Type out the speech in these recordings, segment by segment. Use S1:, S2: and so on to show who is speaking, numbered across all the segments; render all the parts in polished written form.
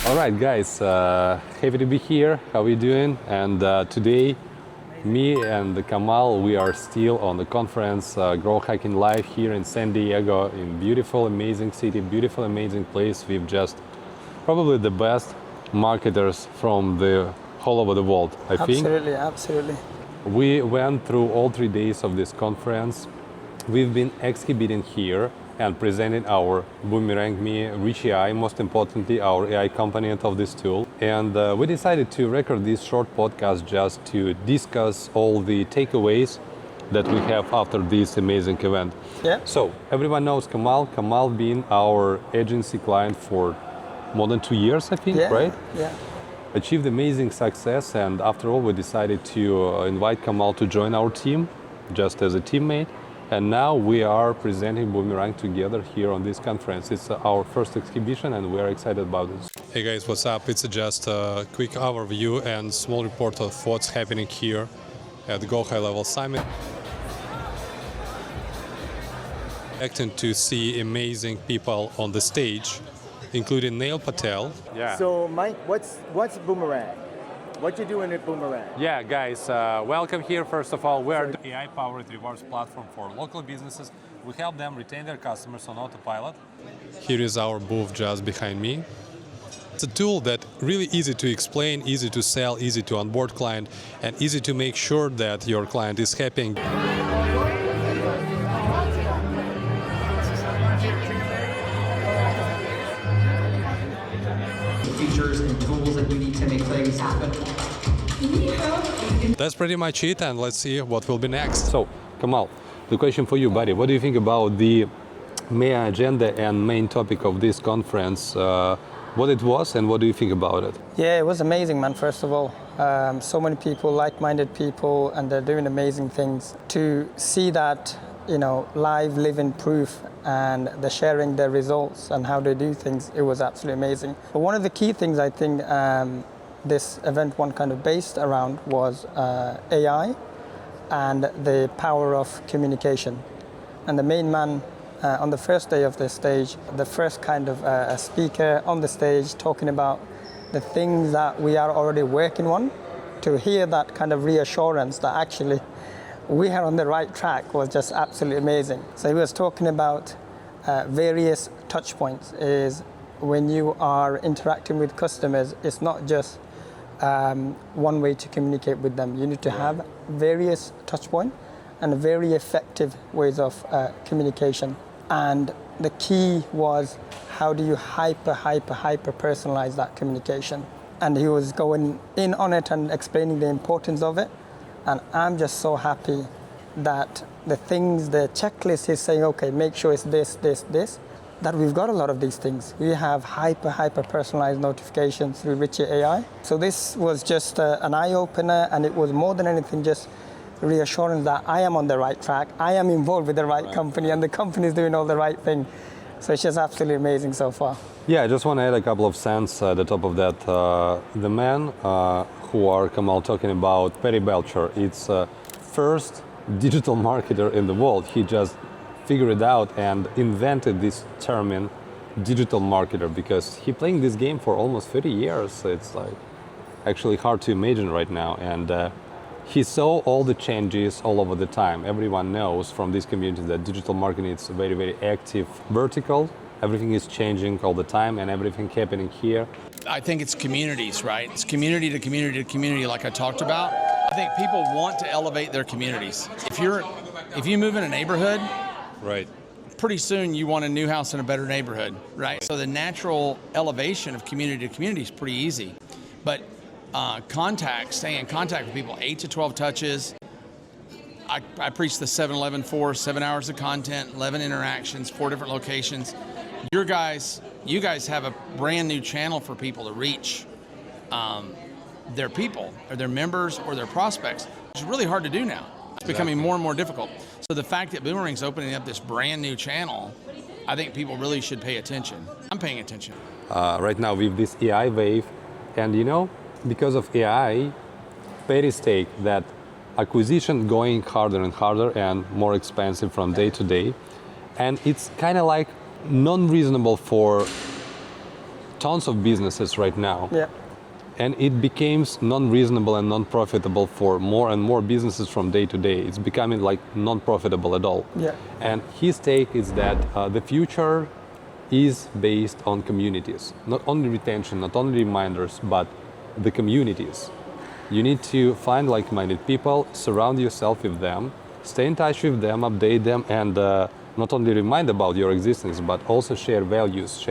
S1: All right, guys, happy to be here. How are you doing? And today, me and Kamal, we are still on the conference, Grow Hacking Live here in San Diego, in beautiful, amazing city, beautiful, amazing place. We've just probably the best marketers from the whole over the world, I think.
S2: Absolutely.
S1: We went through all 3 days of this conference. We've been exhibiting here and presenting our Boomerang, Rich AI, most importantly, our AI component of this tool. And we decided to record this short podcast just to discuss all the takeaways that we have after this amazing event.
S2: Yeah.
S1: So everyone knows Kamal. Kamal being our agency client for more than 2 years, I think, right?
S2: Yeah.
S1: Achieved amazing success, and after all, we decided to invite Kamal to join our team, just as a teammate. And now we are presenting Boomerang together here on this conference. It's our first exhibition and we are excited about this. Hey guys, what's up? It's just a quick overview and small report of what's happening here at the Go High Level Summit. Expecting to see amazing people on the stage, including Neil Patel.
S3: Yeah. So Mike, what's Boomerang? What you doing at Boomerang?
S1: Yeah, guys, welcome here. First of all, we are the AI-powered rewards platform for local businesses. We help them retain their customers on autopilot. Here is our booth just behind me. It's a tool that really easy to explain, easy to sell, easy to onboard client, and easy to make sure that your client is happy.
S4: Features and tools that you need to make things happen.
S1: That's pretty much it, and let's see what will be next. So, Kamal, the question for you, buddy, what do you think about the main agenda and main topic of this conference? What it was, and what do you think about it?
S2: Yeah, it was amazing, man, first of all. So many people, like-minded people, and they're doing amazing things. To see that, live, living proof, and they're sharing their results and how they do things, it was absolutely amazing. But one of the key things I think this event one kind of based around was AI and the power of communication. And the main man on the first day of the stage, the first kind of speaker on the stage talking about the things that we are already working on, to hear that kind of reassurance that actually we are on the right track was just absolutely amazing. So he was talking about various touch points. Is when you are interacting with customers, it's not just one way to communicate with them. You need to have various touch points and very effective ways of communication. And the key was, how do you hyper personalize that communication? And he was going in on it and explaining the importance of it. And I'm just so happy that the checklist is saying, okay, make sure it's this, that we've got a lot of these things. We have hyper personalized notifications through Rich AI. So this was just an eye-opener, and it was more than anything just reassurance that I am on the right track, I am involved with the right company, and the company is doing all the right thing. So it's just absolutely amazing so far.
S1: Yeah, I just want to add a couple of cents at the top of that. The man who are Kamal talking about, Perry Belcher, it's first digital marketer in the world. He just figured it out and invented this term, digital marketer, because he playing this game for almost 30 years. It's like actually hard to imagine right now. And he saw all the changes all over the time. Everyone knows from this community that digital marketing is a very, very active vertical. Everything is changing all the time, and everything happening here.
S5: I think it's communities, right? It's community to community to community, like I talked about. I think people want to elevate their communities. If you move in a neighborhood,
S1: right,
S5: pretty soon you want a new house in a better neighborhood, right? So the natural elevation of community to community is pretty easy. But staying in contact with people, 8 to 12 touches. I preach the 7-11 force, 7 hours of content, 11 interactions, 4 different locations. You guys have a brand new channel for people to reach their people or their members or their prospects. It's really hard to do now. It's becoming more and more difficult. So the fact that Boomerang's opening up this brand new channel, I think people really should pay attention. I'm paying attention.
S1: Right now with this AI wave, and because of AI, Perry's take that acquisition going harder and harder and more expensive from day to day, and it's kind of like non-reasonable for tons of businesses right now.
S2: Yeah.
S1: And it becomes non-reasonable and non-profitable for more and more businesses from day to day. It's becoming like non-profitable at all.
S2: Yeah.
S1: And his take is that the future is based on communities. Not only retention, not only reminders, but the communities. You need to find like-minded people, surround yourself with them, stay in touch with them, update them, and not only remind about your existence, but also share values,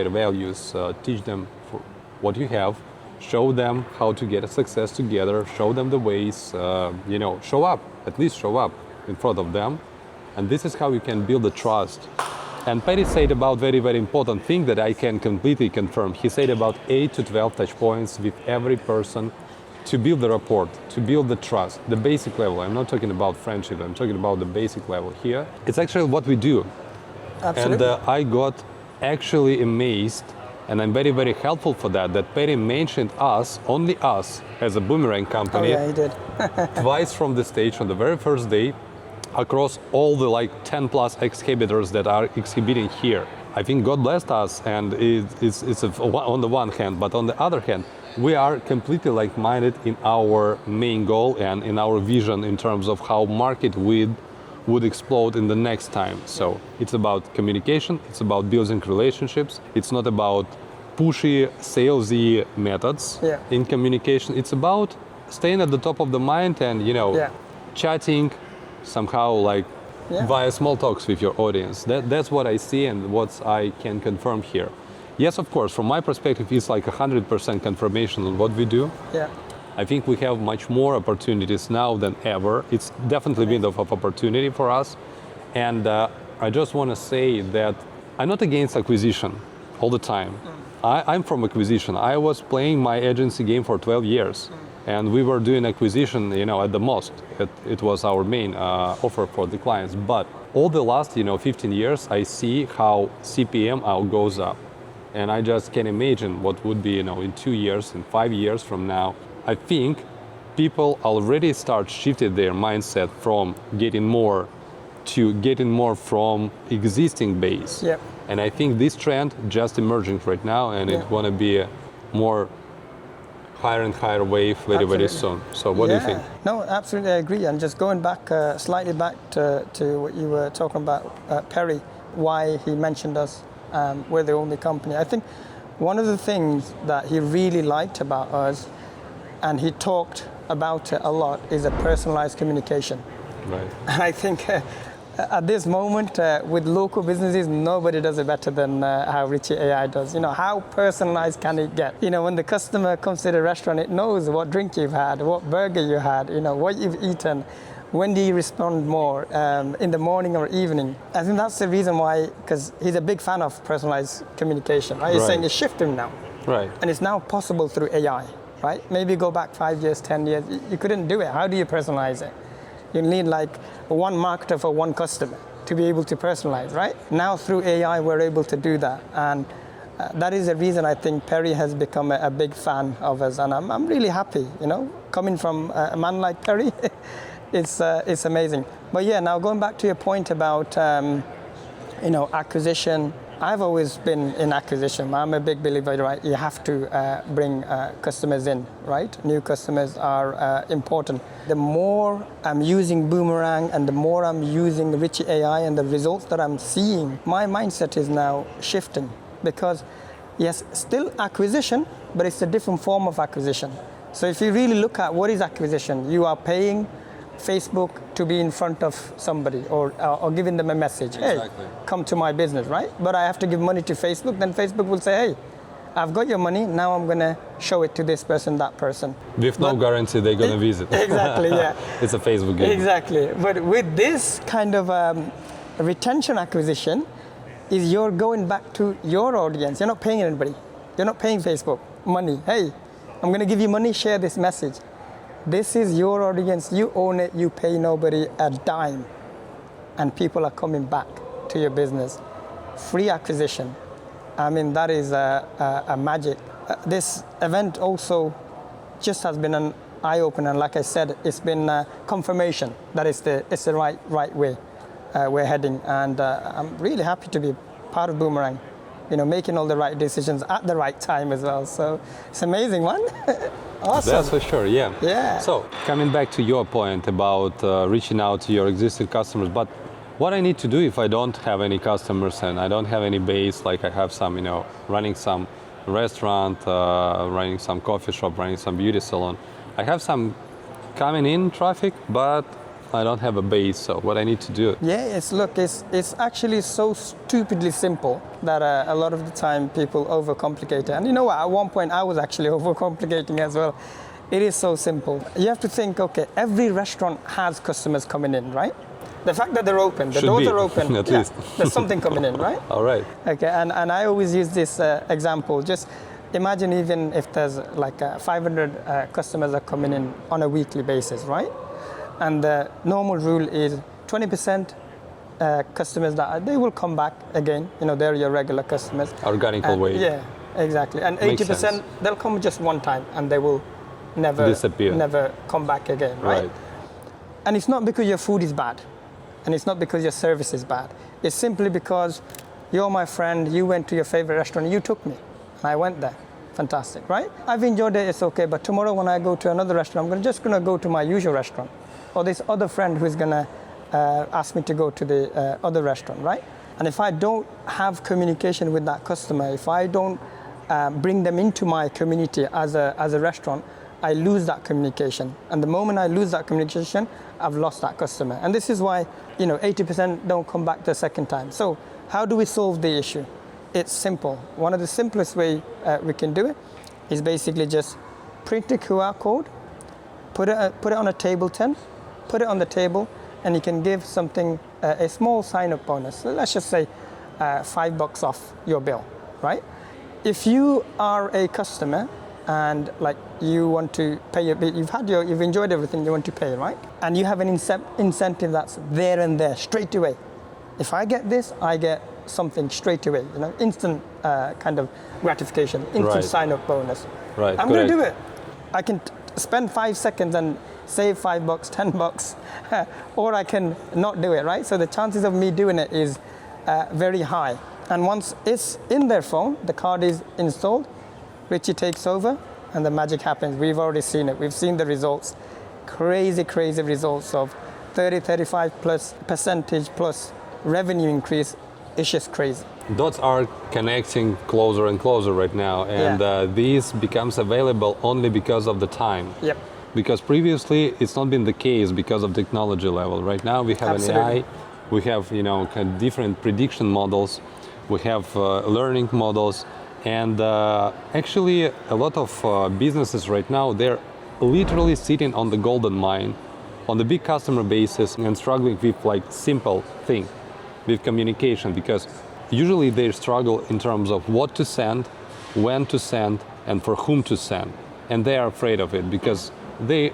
S1: teach them for what you have, show them how to get a success together, show them the ways, show up, at least show up in front of them. And this is how you can build the trust. And Perry said about very, very important thing that I can completely confirm. He said about 8 to 12 touch points with every person to build the rapport, to build the trust, the basic level. I'm not talking about friendship, I'm talking about the basic level here. It's actually what we do.
S2: Absolutely.
S1: And I got actually amazed, and I'm very, very helpful for that Perry mentioned us, only us, as a Boomerang company,
S2: Oh yeah, he did.
S1: twice from the stage on the very first day, across all the like 10 plus exhibitors that are exhibiting here. I think God blessed us, and it's on the one hand, but on the other hand, we are completely like-minded in our main goal and in our vision in terms of how market would explode in the next time. So it's about communication, it's about building relationships, it's not about pushy, salesy methods in communication. It's about staying at the top of the mind and, chatting somehow like via small talks with your audience. That's what I see and what I can confirm here. Yes, of course, from my perspective, it's like 100% confirmation on what we do.
S2: Yeah.
S1: I think we have much more opportunities now than ever. It's definitely a window of opportunity for us. And I just want to say that I'm not against acquisition all the time. I'm from acquisition. I was playing my agency game for 12 years. And we were doing acquisition, at the most. It was our main offer for the clients. But all the last, 15 years, I see how CPM goes up. And I just can imagine what would be, in 2 years, in 5 years from now. I think people already start shifting their mindset from getting more to getting more from existing base.
S2: Yeah.
S1: And I think this trend just emerging right now, and it's going to be a more higher and higher wave very, very soon. So what do you think?
S2: No, absolutely, I agree. And just going back, slightly back to what you were talking about, Perry, why he mentioned us, we're the only company. I think one of the things that he really liked about us, and he talked about it a lot, is a personalized communication.
S1: Right.
S2: And I think at this moment, with local businesses, nobody does it better than how Richie AI does. How personalized can it get? When the customer comes to the restaurant, it knows what drink you've had, what burger you had, what you've eaten. When do you respond more, in the morning or evening? I think that's the reason why, because he's a big fan of personalized communication, right? He's saying it's shifting now.
S1: Right.
S2: And it's now possible through AI, right? Maybe go back 5 years, 10 years, you couldn't do it. How do you personalize it? You need like one marketer for one customer to be able to personalize, right? Now through AI, we're able to do that. And that is the reason I think Perry has become a big fan of us. And I'm really happy, coming from a man like Perry, it's amazing. But yeah, now going back to your point about, acquisition, I've always been in acquisition. I'm a big believer, right? You have to bring customers in, right? New customers are important. The more I'm using Boomerang and the more I'm using Richie AI and the results that I'm seeing, my mindset is now shifting because, yes, still acquisition, but it's a different form of acquisition. So if you really look at what is acquisition, you are paying Facebook to be in front of somebody or giving them a message.
S1: Exactly.
S2: Hey, come to my business, right? But I have to give money to Facebook. Then Facebook will say, hey, I've got your money. Now I'm going to show it to this person, that person.
S1: With no guarantee they're going to visit.
S2: Exactly, yeah.
S1: It's a Facebook game.
S2: Exactly. But with this kind of retention acquisition, is you're going back to your audience. You're not paying anybody. You're not paying Facebook money. Hey, I'm going to give you money, share this message. This is your audience, you own it, you pay nobody a dime. And people are coming back to your business. Free acquisition. I mean, that is a magic. This event also just has been an eye-opener. Like I said, it's been confirmation that it's the right way we're heading. And I'm really happy to be part of Boomerang. making all the right decisions at the right time as well. So it's amazing, man. Awesome.
S1: That's for sure, yeah.
S2: Yeah.
S1: So, coming back to your point about reaching out to your existing customers, but what I need to do if I don't have any customers and I don't have any base, like I have some, running some restaurant, running some coffee shop, running some beauty salon. I have some coming in traffic, but I don't have a base, so what I need to do?
S2: Yeah, it's actually so stupidly simple that a lot of the time people overcomplicate it. And you know what, at one point I was actually overcomplicating as well. It is so simple. You have to think, okay, every restaurant has customers coming in, right? The fact that they're open, the doors are open,
S1: at least.
S2: there's something coming in, right?
S1: All right.
S2: Okay, and I always use this example. Just imagine even if there's like 500 customers are coming in on a weekly basis, right? And the normal rule is 20% customers that they will come back again. They're your regular customers.
S1: Organical way.
S2: Yeah, exactly. And 80% they'll come just one time and they will never
S1: disappear,
S2: never come back again, right? And it's not because your food is bad, and it's not because your service is bad. It's simply because you're my friend. You went to your favorite restaurant. You took me, and I went there. Fantastic, right? I've enjoyed it. It's okay. But tomorrow when I go to another restaurant, I'm just gonna go to my usual restaurant. Or this other friend who's gonna ask me to go to the other restaurant, right? And if I don't have communication with that customer, if I don't bring them into my community as a restaurant, I lose that communication. And the moment I lose that communication, I've lost that customer. And this is why 80% don't come back the second time. So how do we solve the issue? It's simple. One of the simplest way we can do it is basically just print a QR code, put it on a table tent, put it on the table, and you can give something, a small sign-up bonus. So let's just say $5 off your bill, right? If you are a customer and like you want to pay your bill, you've enjoyed everything, you want to pay, right? And you have an incentive that's there and there, straight away. If I get this, I get something straight away, instant kind of gratification, instant sign-up bonus.
S1: Right.
S2: I'm going to do it. I can spend 5 seconds and save $5, $10, or I can not do it, right? So the chances of me doing it is very high. And once it's in their phone, the card is installed, Richie takes over, and the magic happens. We've already seen it. We've seen the results. Crazy results of 30-35% plus revenue increase. It's just crazy.
S1: Dots are connecting closer and closer right now, and this becomes available only because of the time.
S2: Yep.
S1: Because previously it's not been the case because of technology level. Right now we have an AI, we have kind of different prediction models, we have learning models, and actually a lot of businesses right now, they're literally sitting on the golden mine, on the big customer bases, and struggling with like simple thing, with communication, because usually they struggle in terms of what to send, when to send, and for whom to send, and they are afraid of it because they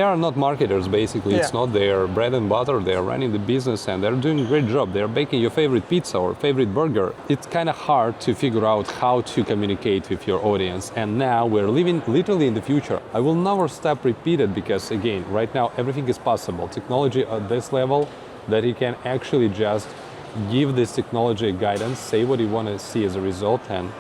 S1: are not marketers basically. It's not their bread and butter. They are running the business and they're doing a great job. They're baking your favorite pizza or favorite burger. It's kind of hard to figure out how to communicate with your audience, and now we're living literally in the future. I will never stop repeating because again, right now everything is possible. Technology at this level that you can actually just give this technology guidance, say what you want to see as a result, and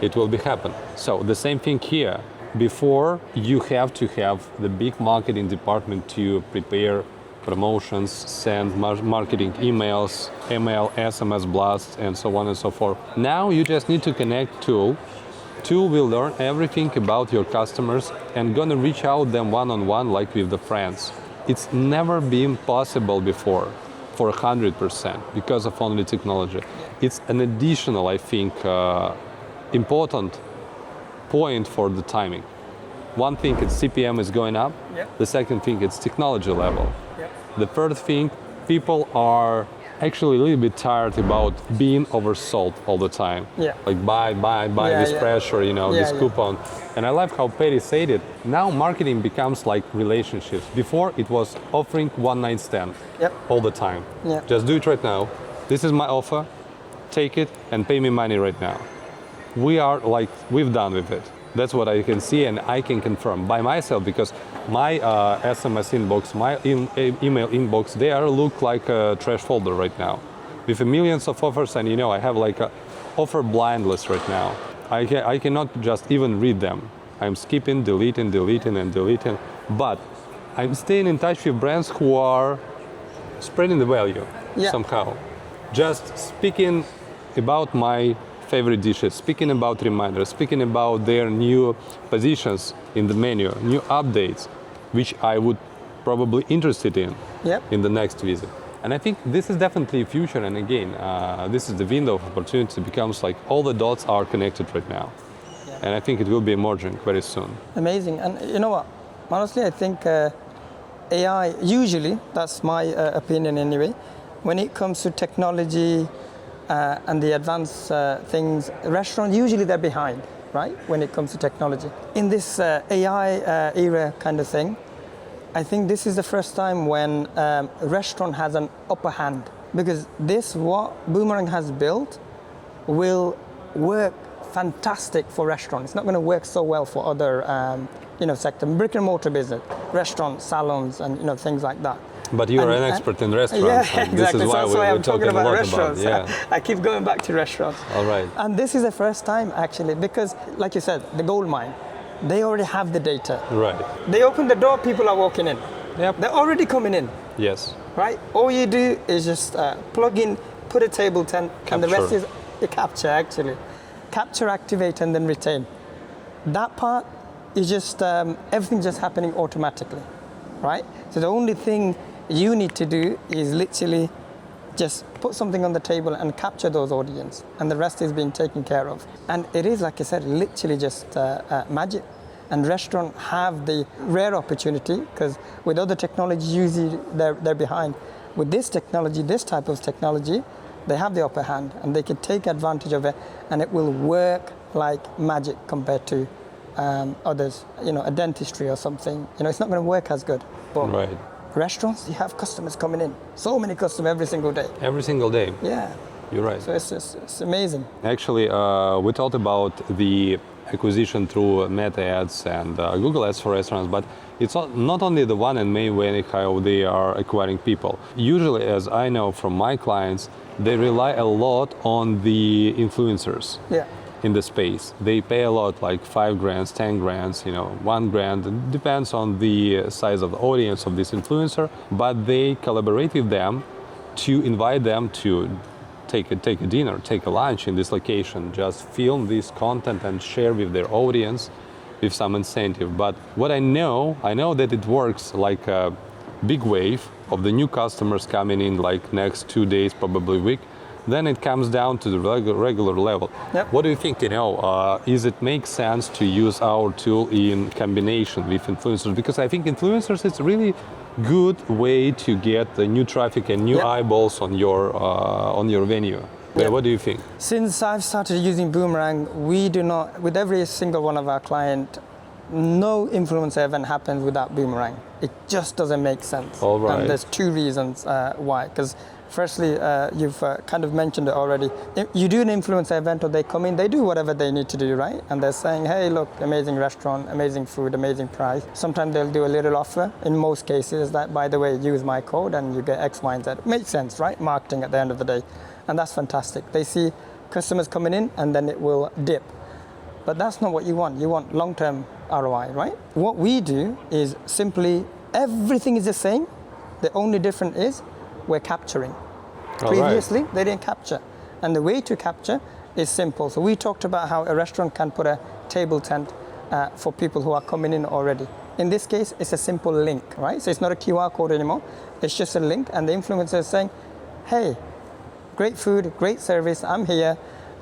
S1: it will be happen. So the same thing here. Before, you have to have the big marketing department to prepare promotions, send marketing emails, email, SMS blasts, and so on and so forth. Now you just need to connect tool. Tool will learn everything about your customers and gonna reach out them one-on-one like with the friends. It's never been possible before for 100% because of only technology. It's an additional, I think, important point for the timing. One thing is CPM is going up. The second thing is technology level. The third thing, people are actually a little bit tired about being oversold all the time. Like buy this pressure, this coupon. And I love how Perry said it. Now marketing becomes like relationships. Before it was offering one night stand all the time. Just do it right now. This is my offer. Take it and pay me money right now. We've done with it. That's what I can see and I can confirm by myself because my SMS inbox, my email inbox, they look like a trash folder right now with millions of offers, and I have like offer blind lists right now. I cannot just even read them. I'm skipping, deleting, and deleting. But I'm staying in touch with brands who are spreading the value somehow. Just speaking about my favorite dishes, speaking about reminders, speaking about their new positions in the menu, new updates, which I would probably interested in the next visit. And I think this is definitely a future. And again, this is the window of opportunity. It becomes like all the dots are connected right now. Yeah. And I think it will be emerging very soon.
S2: Amazing. And you know what? Honestly, I think AI, usually, that's my opinion anyway, when it comes to technology and the advanced things, restaurants, usually they're behind, right? When it comes to technology. In this AI era kind of thing, I think this is the first time when a restaurant has an upper hand, because what Boomerang has built will work fantastic for restaurants. It's not going to work so well for other sector, brick and mortar business, restaurants, salons, and things like that.
S1: But you're an expert in restaurants.
S2: Yeah,
S1: exactly.
S2: This is
S1: why
S2: we're talking about
S1: restaurants.
S2: I keep going back to restaurants.
S1: All right.
S2: And this is the first time actually, because like you said, the gold mine, they already have the data.
S1: Right.
S2: They open the door, people are walking in.
S1: Yep.
S2: They're already coming in.
S1: Yes.
S2: Right? All you do is just plug in, put a table tent, and the rest is capture actually. Capture, activate, and then retain. That part is just, everything's just happening automatically, right? So the only thing you need to do is literally just put something on the table and capture those audience, and the rest is being taken care of. And it is, like I said, literally just magic. And restaurants have the rare opportunity, because with other technology, usually they're behind. With this technology, this type of technology, they have the upper hand, and they can take advantage of it, and it will work like magic compared to others. A dentistry or something. It's not going to work as good. But
S1: right.
S2: Restaurants, you have customers coming in. So many customers every single day.
S1: Every single day.
S2: Yeah.
S1: You're right.
S2: So it's amazing.
S1: Actually, we talked about the acquisition through Meta ads and Google ads for restaurants, but it's not only the one and main way how they are acquiring people. Usually, as I know from my clients, they rely a lot on the influencers.
S2: Yeah.
S1: In the space. They pay a lot, like $5,000, $10,000, $1,000. It depends on the size of the audience of this influencer, but they collaborate with them to invite them to take a dinner, take a lunch in this location, just film this content and share with their audience with some incentive. But what I know that it works like a big wave of the new customers coming in like next 2 days, probably a week. Then it comes down to the regular level.
S2: Yep.
S1: What do you think, is it make sense to use our tool in combination with influencers? Because I think influencers, it's really good way to get the new traffic and new eyeballs on your venue.
S2: Yep.
S1: What do you think?
S2: Since I've started using Boomerang, we do not, with every single one of our clients, no influencer event happens without Boomerang. It just doesn't make sense.
S1: All right.
S2: And there's two reasons why. Because firstly, you've kind of mentioned it already. If you do an influencer event, or they come in, they do whatever they need to do, right? And they're saying, hey, look, amazing restaurant, amazing food, amazing price. Sometimes they'll do a little offer. In most cases, that, by the way, use my code and you get X, Y, and Z. Makes sense, right? Marketing at the end of the day. And that's fantastic. They see customers coming in and then it will dip. But that's not what you want. You want long-term ROI, right? What we do is simply, everything is the same. The only difference is we're capturing. Previously, they didn't capture. And the way to capture is simple. So we talked about how a restaurant can put a table tent for people who are coming in already. In this case, it's a simple link, right? So it's not a QR code anymore. It's just a link, and the influencer is saying, hey, great food, great service, I'm here,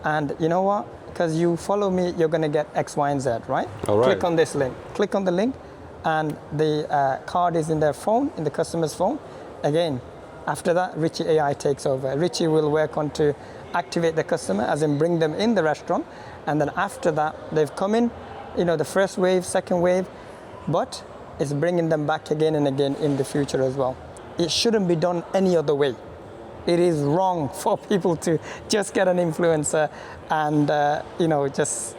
S2: and you know what? Because you follow me, you're going to get X, Y, and Z, right?
S1: All right.
S2: Click on this link. Click on the link, and the card is in their phone, in the customer's phone. Again, after that, Richie AI takes over. Richie will work on to activate the customer, as in bring them in the restaurant, and then after that, they've come in, the first wave, second wave, but it's bringing them back again and again in the future as well. It shouldn't be done any other way. It is wrong for people to just get an influencer and just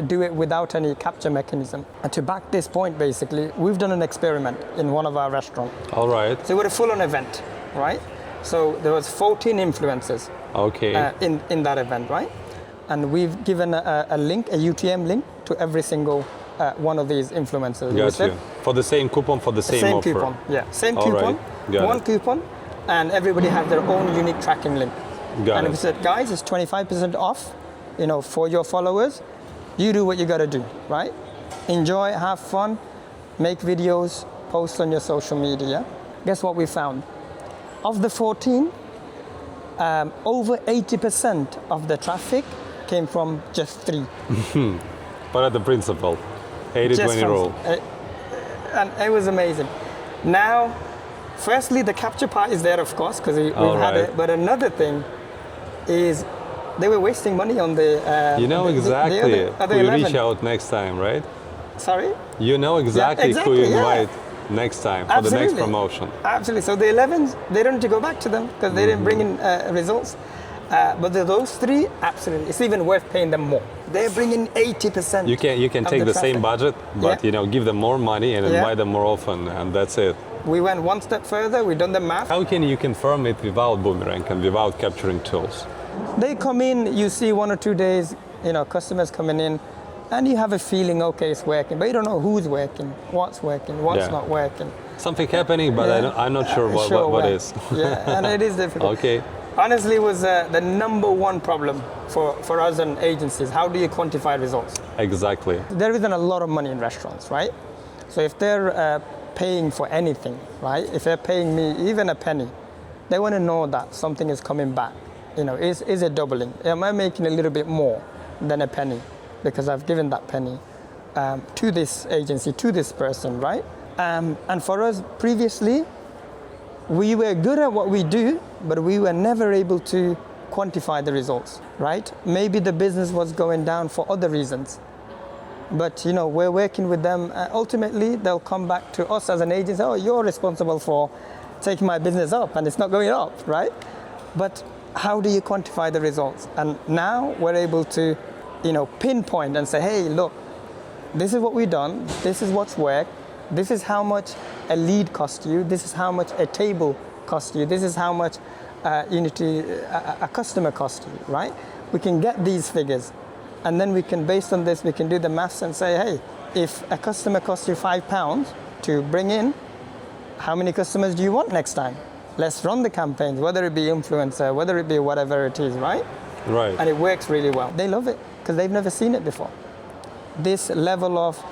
S2: do it without any capture mechanism. And to back this point, basically, we've done an experiment in one of our restaurants.
S1: All right.
S2: So it was a full-on event, right? So there was 14 influencers
S1: in
S2: in that event, right? and we've given a link, a UTM link, to every single one of these influencers.
S1: Got you. For the same coupon, for the same offer.
S2: Coupon, yeah. Same
S1: All
S2: coupon,
S1: right. Got
S2: one
S1: it.
S2: coupon, and everybody has their own unique tracking link.
S1: Got
S2: And
S1: it.
S2: if we said, guys, it's 25% off, for your followers, you do what you got to do, right? Enjoy, have fun, make videos, post on your social media. Guess what we found? Of the 14, over 80% of the traffic came from just 3.
S1: But at the principle, 80-20 rule.
S2: And it was amazing. Now, firstly, the capture part is there, of course, because we've
S1: All
S2: had
S1: right.
S2: it. But another thing is they were wasting money on the.
S1: You know exactly
S2: other
S1: who you
S2: 11.
S1: reach out next time, right?
S2: Sorry?
S1: You know exactly who you
S2: exactly, yeah.
S1: invite next time for the next promotion.
S2: Absolutely. So the 11s, they don't need to go back to them because they didn't bring in results. But those 3, absolutely. It's even worth paying them more. They're bringing 80%.
S1: You can take the same budget, but give them more money and invite them more often, and that's it.
S2: We went one step further. We've done the math.
S1: How can you confirm it without Boomerang and without capturing tools?
S2: They come in, you see 1 or 2 days, customers coming in, and you have a feeling, okay, it's working, but you don't know who's working, what's not working.
S1: Something happening, but I'm not sure what is.
S2: Yeah, and it is difficult.
S1: Okay.
S2: Honestly, it was the number one problem for us and agencies. How do you quantify results?
S1: Exactly.
S2: There isn't a lot of money in restaurants, right? So if they're paying for anything, right? If they're paying me even a penny, they want to know that something is coming back. Is it doubling? Am I making a little bit more than a penny because I've given that penny to this agency, to this person, right? And for us previously, we were good at what we do, but we were never able to quantify the results, right? Maybe the business was going down for other reasons. But we're working with them. Ultimately, they'll come back to us as an agency. Oh, you're responsible for taking my business up, and it's not going up, right? But how do you quantify the results? And now we're able to, pinpoint and say, hey, look, this is what we've done. This is what's worked. This is how much a lead cost you. This is how much a table cost you. This is how much a customer cost you, right? We can get these figures. And then we can, based on this, we can do the maths and say, hey, if a customer costs you £5 to bring in, how many customers do you want next time? Let's run the campaigns, whether it be influencer, whether it be whatever it is, right?
S1: Right.
S2: And it works really well. They love it because they've never seen it before. This level of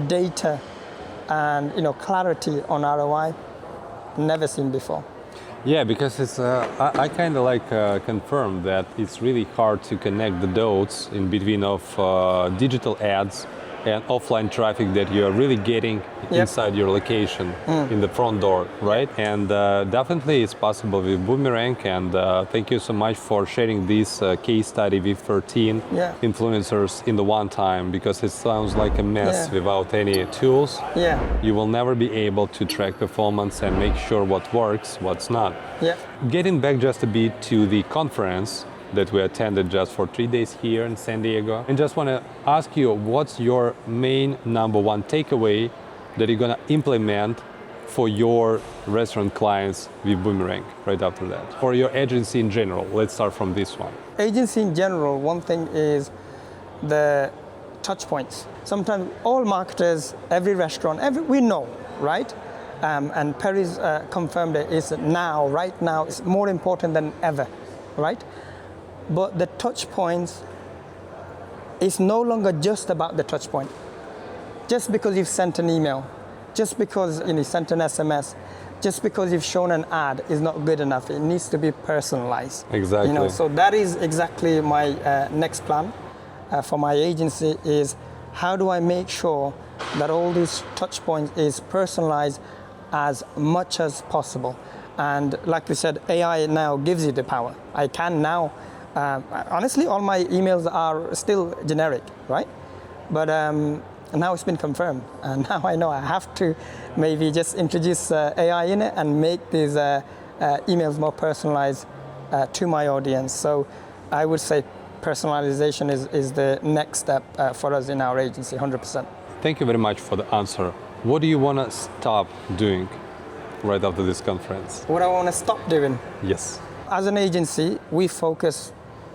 S2: data and clarity on ROI, never seen before.
S1: Yeah, because it's I kind of confirm that it's really hard to connect the dots in between of digital ads and offline traffic that you are really getting inside your location in the front door, right? And definitely it's possible with Boomerang, and thank you so much for sharing this case study with 13 influencers in the one time, because it sounds like a mess without any tools.
S2: Yeah.
S1: You will never be able to track performance and make sure what works, what's not.
S2: Yeah.
S1: Getting back just a bit to the conference that we attended just for 3 days here in San Diego, and just want to ask you, what's your main number one takeaway that you're going to implement for your restaurant clients with Boomerang right after that? Or your agency in general? Let's start from this one.
S2: Agency in general, one thing is the touch points. Sometimes all marketers, every restaurant, we know, right? And Perry's confirmed it, is now, right now, it's more important than ever, right? But the touch points is no longer just about the touch point. Just because you've sent an email, just because you sent an SMS, just because you've shown an ad is not good enough. It needs to be personalized.
S1: Exactly.
S2: So that is exactly my next plan for my agency, is how do I make sure that all these touch points is personalized as much as possible. And like we said, AI now gives you the power. I can now, honestly, all my emails are still generic, right? But now it's been confirmed, and now I know I have to maybe just introduce AI in it and make these emails more personalized to my audience. So I would say personalization is the next step for us in our agency, 100%.
S1: Thank you very much for the answer. What do you want to stop doing right after this conference?
S2: What I want to stop doing?
S1: Yes.
S2: As an agency, we focus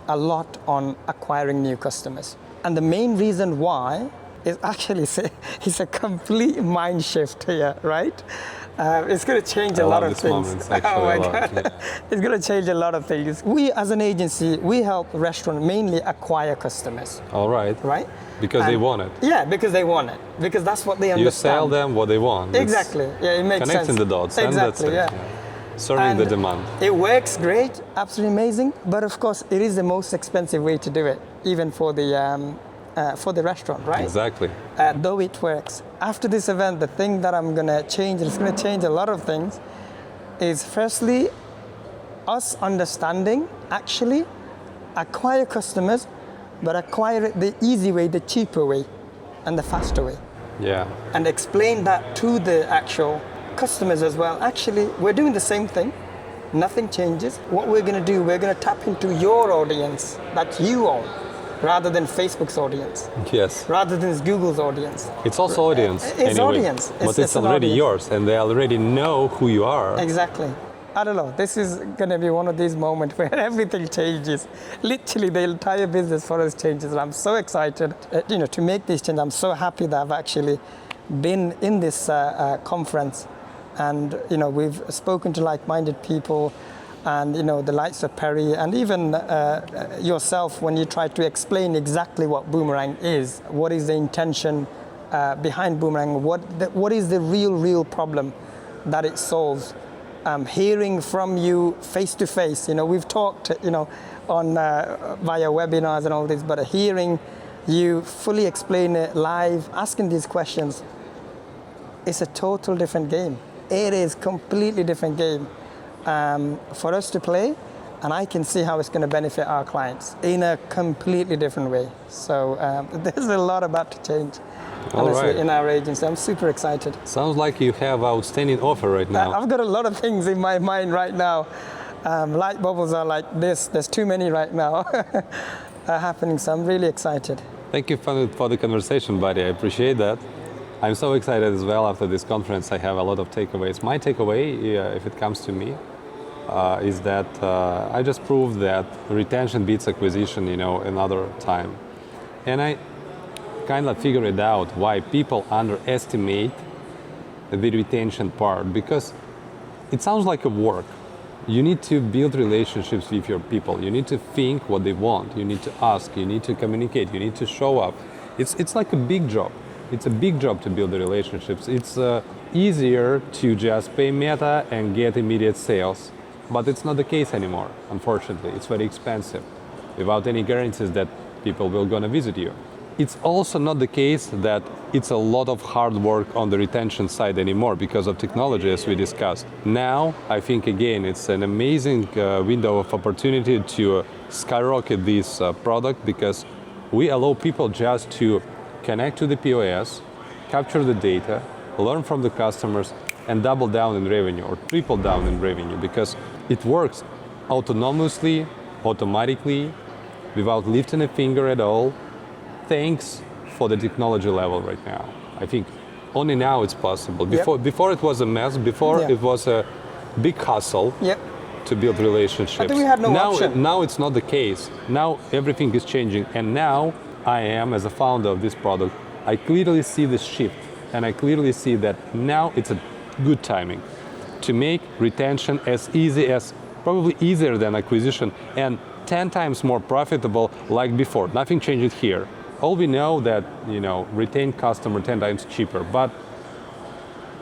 S2: a lot on acquiring new customers. And the main reason why is actually it's a complete mind shift here, right? It's going to change a lot of things.
S1: Moments, actually,
S2: oh my
S1: a lot,
S2: God.
S1: yeah.
S2: It's going to change a lot of things. We as an agency, we help restaurants mainly acquire customers,
S1: All right.
S2: right?
S1: Because they want it.
S2: Yeah, because they want it. Because that's what they understand.
S1: You sell them what they want.
S2: Exactly. Yeah, it makes sense.
S1: Connecting the dots.
S2: Exactly,
S1: And that's it.
S2: yeah.
S1: Serving the
S2: And
S1: demand.
S2: It works great, absolutely amazing. But of course, it is the most expensive way to do it, even for the restaurant, right?
S1: Exactly.
S2: Though it works. After this event, the thing that I'm going to change, and it's going to change a lot of things, is firstly, us understanding, actually, acquire customers, but acquire it the easy way, the cheaper way, and the faster way.
S1: Yeah.
S2: And explain that to the actual customers as well. Actually, we're doing the same thing. Nothing changes. What we're going to do, we're going to tap into your audience that you own, rather than Facebook's audience,
S1: Yes.
S2: rather than Google's audience.
S1: It's also audience.
S2: It's
S1: anyway.
S2: audience.
S1: But it's
S2: an
S1: already
S2: audience.
S1: yours, and they already know who you are.
S2: Exactly. I don't know. This is going to be one of these moments where everything changes. Literally, the entire business for us changes. And I'm so excited, to make this change. I'm so happy that I've actually been in this conference, and we've spoken to like-minded people, and the likes of Perry, and even yourself when you try to explain exactly what Boomerang is. What is the intention behind Boomerang? What is the real problem that it solves? Hearing from you face to face. We've talked, on via webinars and all this, but hearing you fully explain it live, asking these questions, it's a total different game. It is completely different game for us to play, and I can see how it's going to benefit our clients in a completely different way. So there's a lot about to change. Honestly,
S1: right.
S2: in our agency, I'm super excited.
S1: Sounds like you have outstanding offer right now.
S2: I've got a lot of things in my mind right now. Light bubbles are like this. There's too many right now happening, so I'm really excited.
S1: Thank you for the conversation, buddy. I appreciate that. I'm so excited as well after this conference. I have a lot of takeaways. My takeaway, if it comes to me, is that I just proved that retention beats acquisition, another time. And I kind of figured it out why people underestimate the retention part, because it sounds like a work. You need to build relationships with your people. You need to think what they want. You need to ask. You need to communicate. You need to show up. It's like a big job. It's a big job to build the relationships. It's easier to just pay Meta and get immediate sales, but it's not the case anymore, unfortunately. It's very expensive, without any guarantees that people will gonna visit you. It's also not the case that it's a lot of hard work on the retention side anymore because of technology, as we discussed. Now, I think, again, it's an amazing window of opportunity to skyrocket this product, because we allow people just to connect to the POS, capture the data, learn from the customers, and double down in revenue or triple down in revenue, because it works autonomously, automatically, without lifting a finger at all. Thanks for the technology level right now. I think only now it's possible. Before it was a mess. Before it was a big hustle to build relationships.
S2: I think we had no option.
S1: Now it's not the case. Now everything is changing, and now I am, as a founder of this product, I clearly see this shift, and I clearly see that now it's a good timing to make retention as easy as, probably easier than acquisition, and 10 times more profitable like before. Nothing changed here. All we know that, retain customer 10 times cheaper, but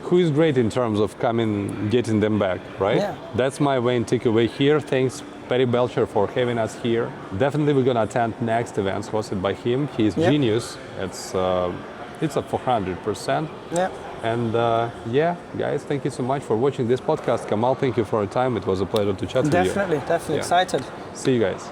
S1: who is great in terms of getting them back, right?
S2: Yeah.
S1: That's my main takeaway here. Thanks, Perry Belcher, for having us here. Definitely we're gonna attend next events hosted by him. He's genius. It's a 400%.
S2: Yeah.
S1: And guys, thank you so much for watching this podcast. Kamal, thank you for your time. It was a pleasure to chat with you.
S2: Definitely, excited.
S1: See you guys.